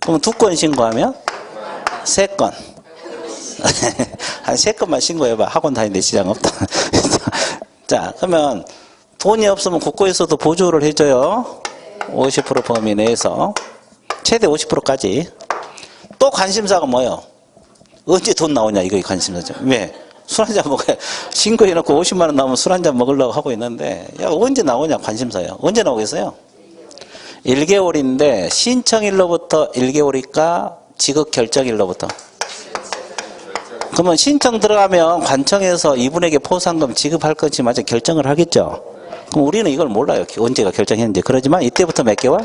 그럼 두 건 신고하면? 3건. 한 3건만 신고해봐. 학원 다니는데 지장 없다. 자, 그러면 돈이 없으면 국고에서도 보조를 해줘요. 50% 범위 내에서. 최대 50%까지. 또 관심사가 뭐예요? 언제 돈 나오냐, 이거 관심사죠. 왜? 술 한잔 먹어야, 신고해놓고 50만 원 나오면 술 한잔 먹으려고 하고 있는데, 야, 언제 나오냐, 관심사예요. 언제 나오겠어요? 1개월인데, 신청일로부터 1개월일까, 지급 결정일로부터? 그러면 신청 들어가면 관청에서 이분에게 포상금 지급할 건지 마저 결정을 하겠죠. 그럼 우리는 이걸 몰라요. 언제가 결정했는지. 그러지만 이때부터 몇 개월?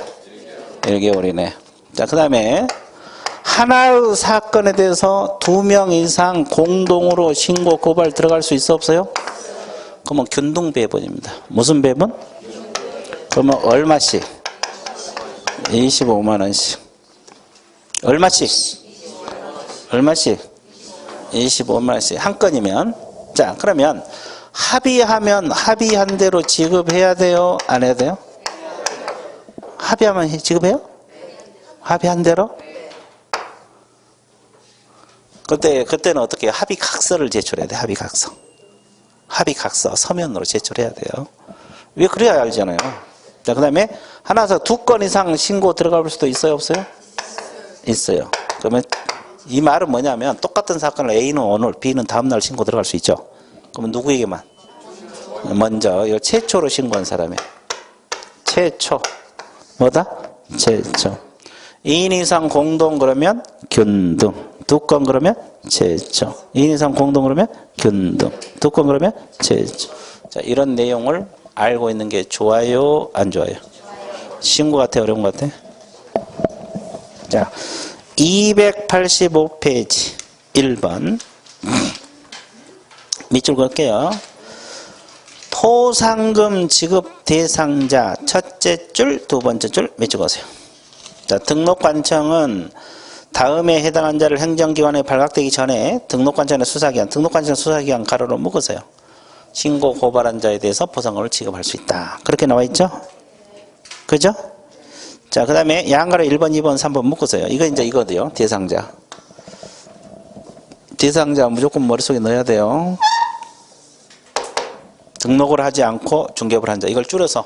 1개월이네. 자, 그 다음에 하나의 사건에 대해서 2명 이상 공동으로 신고 고발 들어갈 수 있어 없어요? 그러면 균등배분입니다. 무슨 배분? 그러면 얼마씩? 25만 원씩. 얼마씩? 얼마씩? 25만 원씩. 한 건이면. 자, 그러면 합의하면 합의한 대로 지급해야 돼요? 안 해야 돼요? 합의하면 지급해요? 합의한 대로? 그때는 어떻게 해요? 합의각서를 제출해야 돼. 합의각서. 합의각서 서면으로 제출해야 돼요. 왜 그래야 알잖아요. 자, 그 다음에 하나에서 2건 이상 신고 들어갈 수도 있어요? 없어요? 있어요. 그러면 이 말은 뭐냐면 똑같은 사건을 A는 오늘, B는 다음날 신고 들어갈 수 있죠. 그러면 누구에게만? 먼저 이거 최초로 신고한 사람이. 최초. 뭐다? 최초. 2인 이상 공동 그러면 균등. 2건 그러면 최초. 2인 이상 공동 그러면 균등. 2건 그러면 최초. 자, 이런 내용을 알고 있는 게 좋아요? 안 좋아요? 신고 같아? 어려운 것 같아? 자, 285페이지 1번 밑줄 그을게요. 포상금 지급 대상자 첫째 줄, 두 번째 줄 밑줄 그으세요. 자, 등록관청은 다음에 해당한 자를 행정기관에 발각되기 전에 등록관청의 수사기관, 등록관청 수사기관 가로로 묶으세요. 신고 고발한 자에 대해서 보상금을 지급할 수 있다. 그렇게 나와 있죠? 그죠? 자, 그 다음에 양가로 1번, 2번, 3번 묶으세요. 이거 이제 이거도요. 대상자. 대상자 무조건 머릿속에 넣어야 돼요. 등록을 하지 않고 중개업을 한 자. 이걸 줄여서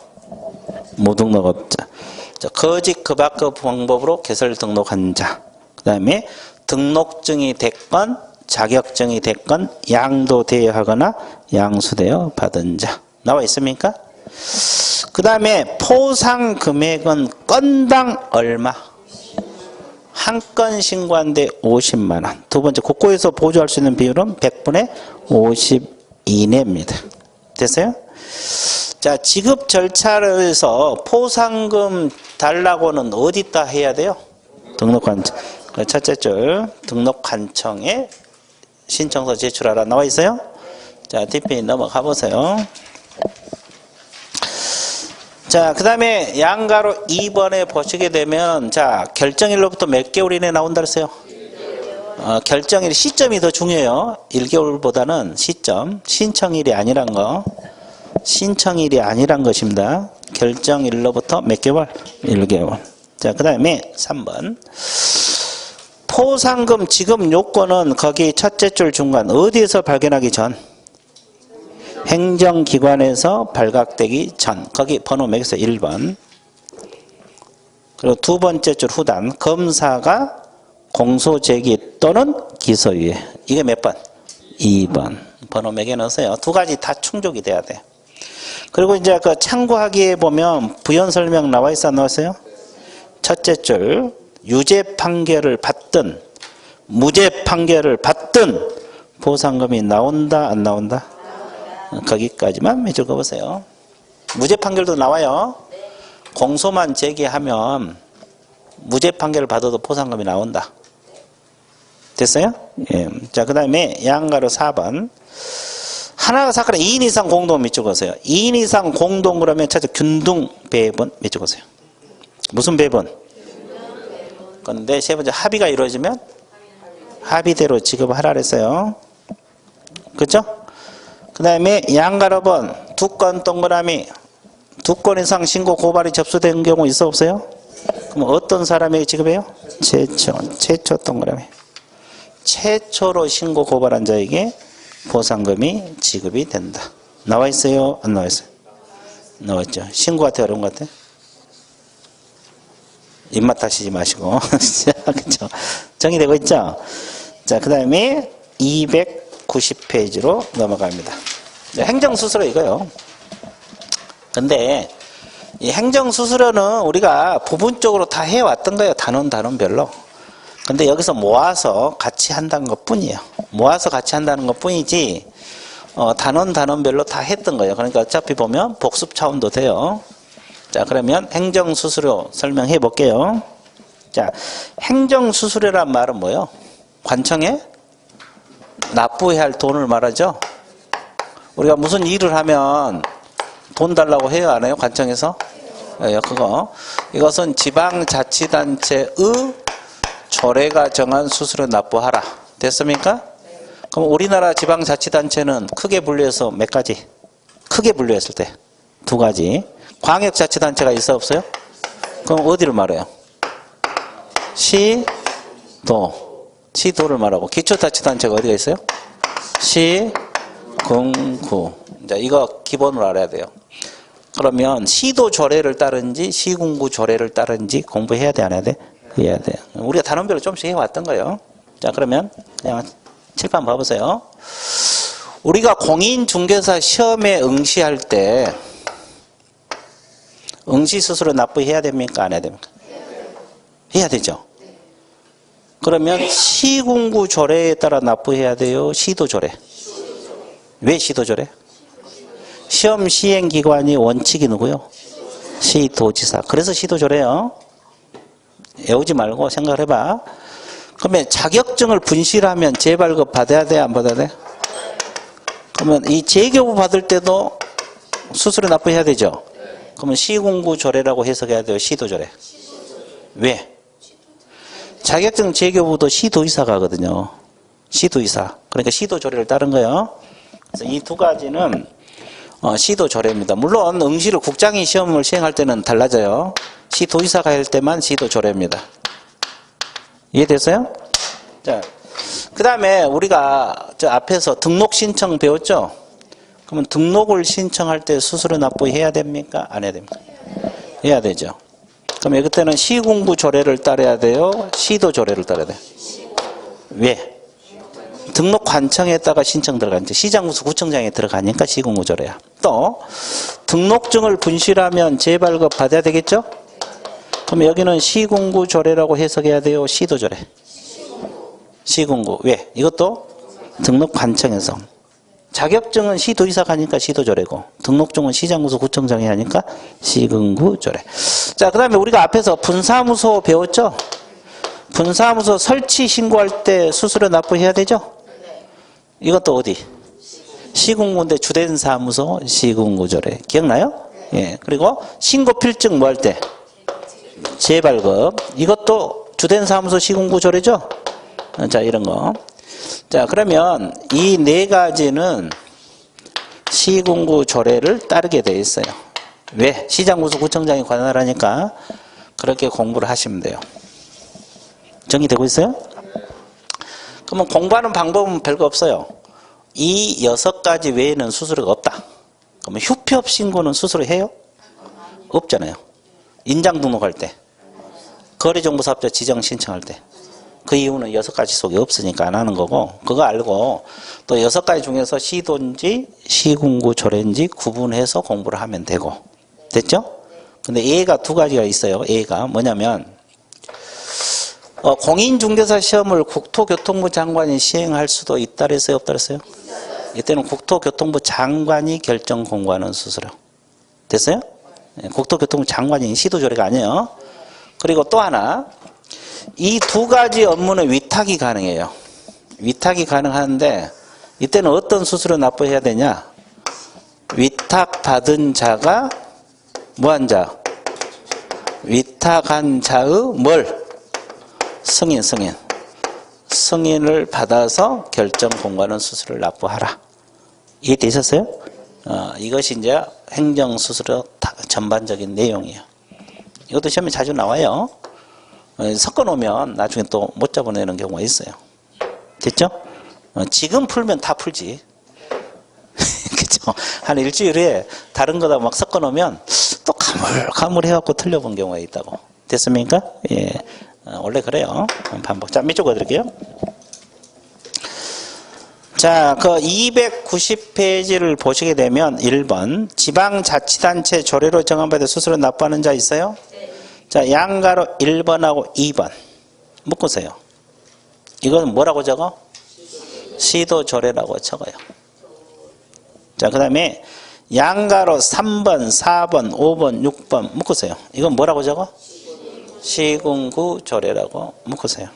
무등록업자. 자, 거짓 그 밖의 방법으로 개설 등록한 자. 그 다음에 등록증이 됐건 자격증이 됐건 양도되어 하거나 양수되어 받은 자. 나와 있습니까? 그 다음에 포상 금액은 건당 얼마? 한 건 신고한데 50만 원. 두 번째, 국고에서 보조할 수 있는 비율은 100분의 50 이내입니다. 됐어요? 자, 지급 절차를 해서 포상금 달라고는 어디다 해야 돼요? 등록관청. 첫째 줄, 등록관청에 신청서 제출하라 나와 있어요? 자, DP 넘어가 보세요. 자, 그 다음에 양가로 2번에 보시게 되면, 자, 결정일로부터 몇 개월 이내 나온다 그랬어요? 결정일, 시점이 더 중요해요. 1개월보다는 시점, 신청일이 아니란 거. 신청일이 아니란 것입니다. 결정일로부터 몇 개월? 1개월. 자, 그 다음에 3번. 포상금 지급 요건은 거기 첫째 줄 중간, 어디에서 발견하기 전? 행정기관에서 발각되기 전. 거기 번호 매겨서 1번. 그리고 두 번째 줄 후단. 검사가 공소제기 또는 기소유예. 이게 몇 번? 2번. 번호 매겨 넣으세요. 두 가지 다 충족이 돼야 돼. 그리고 이제 그 참고하기에 보면 부연 설명 나와 있어 안 나왔어요? 첫째 줄. 유죄 판결을 받든 무죄 판결을 받든 보상금이 나온다 안 나온다? 거기까지만 밑줄 그어보세요. 무죄 판결도 나와요. 공소만 제기하면 무죄 판결을 받아도 보상금이 나온다. 됐어요? 예. 자, 그 다음에 양가로 4번. 하나가 사건에 2인 이상 공동 밑줄 그으세요. 2인 이상 공동 그러면 차트 균등 배분 밑줄 그으세요. 무슨 배분? 그런데 세 번째 합의가 이루어지면 합의대로 지급하라 그랬어요. 그렇죠? 그 다음에 양가로번 2건 동그라미 2건 이상 신고 고발이 접수된 경우 있어 없어요? 그럼 어떤 사람에게 지급해요? 최초 동그라미. 최초로 신고 고발한 자에게 보상금이 지급이 된다. 나와 있어요? 안 나와 있어요? 나와 있죠. 신고 같아? 어려운 것 같아? 입맛 다시지 마시고. 그렇죠? 정의되고 있죠? 자, 그 다음에 290페이지로 넘어갑니다. 행정수수료 이거요. 근데 이 행정수수료는 우리가 부분적으로 다 해왔던 거예요. 단원별로. 근데 여기서 모아서 같이 한다는 것 뿐이에요. 모아서 같이 한다는 것 뿐이지, 단원별로 다 했던 거예요. 그러니까 어차피 보면 복습 차원도 돼요. 자, 그러면 행정수수료 설명해 볼게요. 자, 행정수수료란 말은 뭐예요? 관청에 납부해야 할 돈을 말하죠. 우리가 무슨 일을 하면 돈 달라고 해요, 안 해요? 관청에서? 예, 그거. 이것은 지방자치단체의 조례가 정한 수수료 납부하라. 됐습니까? 그럼 우리나라 지방자치단체는 크게 분류해서 몇 가지? 크게 분류했을 때 두 가지. 광역자치단체가 있어 없어요? 그럼 어디를 말해요? 시도를 말하고, 기초자치단체가 어디가 있어요? 시, 군구. 자, 이거 기본으로 알아야 돼요. 그러면 시도 조례를 따른지 시군구 조례를 따른지 공부해야 돼, 안 해야 돼? 해야 돼. 우리가 단원별로 좀씩 해왔던 거예요. 자, 그러면 그냥 칠판 봐보세요. 우리가 공인중개사 시험에 응시할 때 응시수수료 납부해야 됩니까, 안 해야 됩니까? 해야 되죠. 그러면 시군구 조례에 따라 납부해야 돼요, 시도 조례? 왜 시도 조례? 시험 시행기관이 원칙이 누구요? 시도지사. 그래서 시도 조례요. 외우지 말고 생각을 해봐. 그러면 자격증을 분실하면 재발급 받아야 돼, 안 받아야 돼? 그러면 이 재교부 받을 때도 수수료 납부해야 되죠. 그러면 시군구 조례라고 해석해야 돼요, 시도 조례. 왜? 자격증 재교부도 시도의사가 하거든요. 시도의사. 그러니까 시도 조례를 따른 거예요. 그래서 이 두 가지는 시도 조례입니다. 물론 응시를 국장이 시험을 시행할 때는 달라져요. 시도의사가 할 때만 시도 조례입니다. 이해됐어요? 자, 그 다음에 우리가 저 앞에서 등록 신청 배웠죠? 그러면 등록을 신청할 때 수수료 납부해야 됩니까? 안 해야 됩니까? 해야 되죠. 그럼 그때는 시군구 조례를 따라야 돼요? 시도 조례를 따라야 돼요? 왜? 등록 관청에다가 신청 들어가니까 시장구수 구청장에 들어가니까 시군구 조례야. 또 등록증을 분실하면 재발급 받아야 되겠죠? 그럼 여기는 시군구 조례라고 해석해야 돼요? 시도 조례? 시군구. 왜? 이것도 등록 관청에서. 자격증은 시도의사가 하니까 시도조례고, 등록증은 시장구수 구청장이 하니까 시군구 조례. 자, 그 다음에 우리가 앞에서 분사무소 배웠죠? 분사무소 설치 신고할 때 수수료 납부해야 되죠? 이것도 어디? 시군구인데 주된 사무소 시군구 조례. 기억나요? 예. 그리고 신고 필증 뭐 할 때? 재발급. 이것도 주된 사무소 시군구 조례죠? 자, 이런 거. 자, 그러면 이 네 가지는 시군구 조례를 따르게 돼 있어요. 왜? 시장구수 구청장이 관할하니까 그렇게 공부를 하시면 돼요. 정리되고 있어요? 그러면 공부하는 방법은 별거 없어요. 이 6가지 외에는 수수료가 없다. 그러면 휴폐업 신고는 수수료 해요? 없잖아요. 인장 등록할 때, 거래정보사업자 지정 신청할 때. 그 이유는 6가지 속에 없으니까 안 하는 거고, 그거 알고 또 6가지 중에서 시도인지 시군구 조례인지 구분해서 공부를 하면 되고. 됐죠? 근데 예가 2가지가 있어요. 예가 뭐냐면 공인중개사 시험을 국토교통부 장관이 시행할 수도 있다 그랬어요, 없다 그랬어요? 이때는 국토교통부 장관이 결정 공고하는 수수료. 됐어요? 국토교통부 장관이 시도조례가 아니에요. 그리고 또 하나, 이 2가지 업무는 위탁이 가능해요. 위탁이 가능한데 이때는 어떤 수수료 납부해야 되냐? 위탁받은 자가 뭐한 자? 위탁한 자의 뭘? 승인을 받아서 결정 공고하는 수수료를 납부하라. 이해되셨어요? 이것이 이제 행정수수료 전반적인 내용이에요. 이것도 시험에 자주 나와요. 섞어놓으면 나중에 또 못 잡아내는 경우가 있어요. 됐죠? 지금 풀면 다 풀지. 그죠? 한 일주일에 다른 거다 막 섞어놓으면 또 가물가물해갖고 틀려본 경우가 있다고. 됐습니까? 예. 원래 그래요. 반복. 자, 밑줄 그어드릴게요. 자, 그 290페이지를 보시게 되면 1번 지방자치단체 조례로 정한받아 수수료 납부하는 자 있어요? 자, 양가로 1번하고 2번 묶으세요. 이건 뭐라고 적어? 시도조례라고 적어요. 자, 그 다음에 양가로 3번, 4번, 5번, 6번 묶으세요. 이건 뭐라고 적어? 시군구조례라고 묶으세요.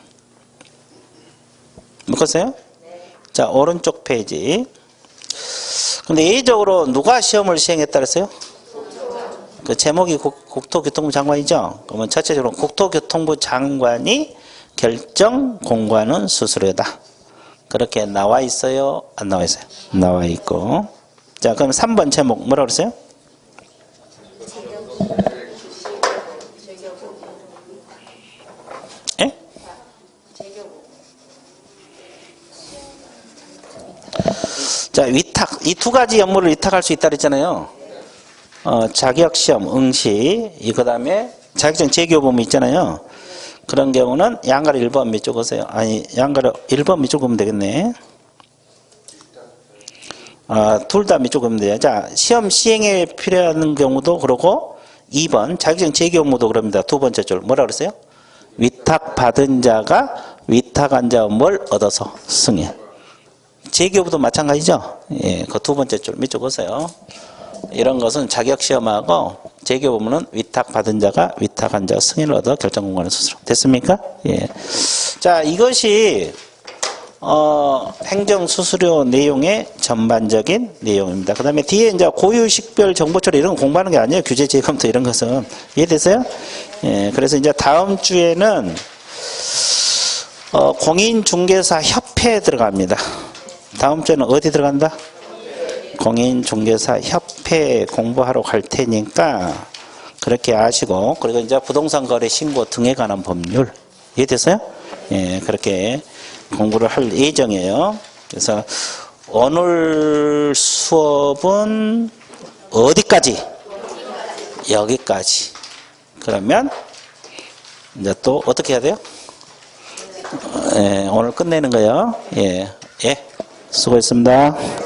묶었어요? 자, 오른쪽 페이지. 근데 예외적으로 누가 시험을 시행했다 그랬어요? 그 제목이 국토교통부 장관이죠? 그러면 첫째적으로 국토교통부 장관이 결정 공고하는 수수료다. 그렇게 나와 있어요? 안 나와 있어요? 나와 있고. 자, 그럼 3번 제목 뭐라고 그랬어요? 예? 자, 위탁. 이 두 가지 업무를 위탁할 수 있다 그랬잖아요. 자격시험, 응시, 그 다음에 자격증 재교보험 있잖아요. 그런 경우는 양가로 1번 밑줄 그으세요. 아니, 양가로 1번 밑줄 그으면 되겠네. 둘 다 밑줄 그으면 돼요. 자, 시험 시행에 필요한 경우도 그러고 2번 자격증 재교보험도 그럽니다. 두 번째 줄 뭐라 그랬어요? 위탁받은 자가 위탁한 자 뭘 얻어서 승인. 재교부도 마찬가지죠. 예, 그 두 번째 줄 밑줄 그으세요. 이런 것은 자격시험하고 재교보험은 위탁받은 자가 위탁한 자 승인을 얻어 결정공고하는 수수료. 됐습니까? 예. 자, 이것이 행정수수료 내용의 전반적인 내용입니다. 그 다음에 뒤에 이제 고유식별 정보처리 이런 거 공부하는 게 아니에요. 규제 재검토 이런 것은. 이해되세요? 예. 그래서 이제 다음 주에는 공인중개사 협회에 들어갑니다. 다음 주에는 어디 들어간다? 공인중개사 협회 공부하러 갈 테니까 그렇게 아시고, 그리고 이제 부동산 거래 신고 등에 관한 법률 이해됐어요? 예, 그렇게 공부를 할 예정이에요. 그래서 오늘 수업은 어디까지? 여기까지. 그러면 이제 또 어떻게 해야 돼요? 예, 오늘 끝내는 거예요. 예, 예, 수고했습니다.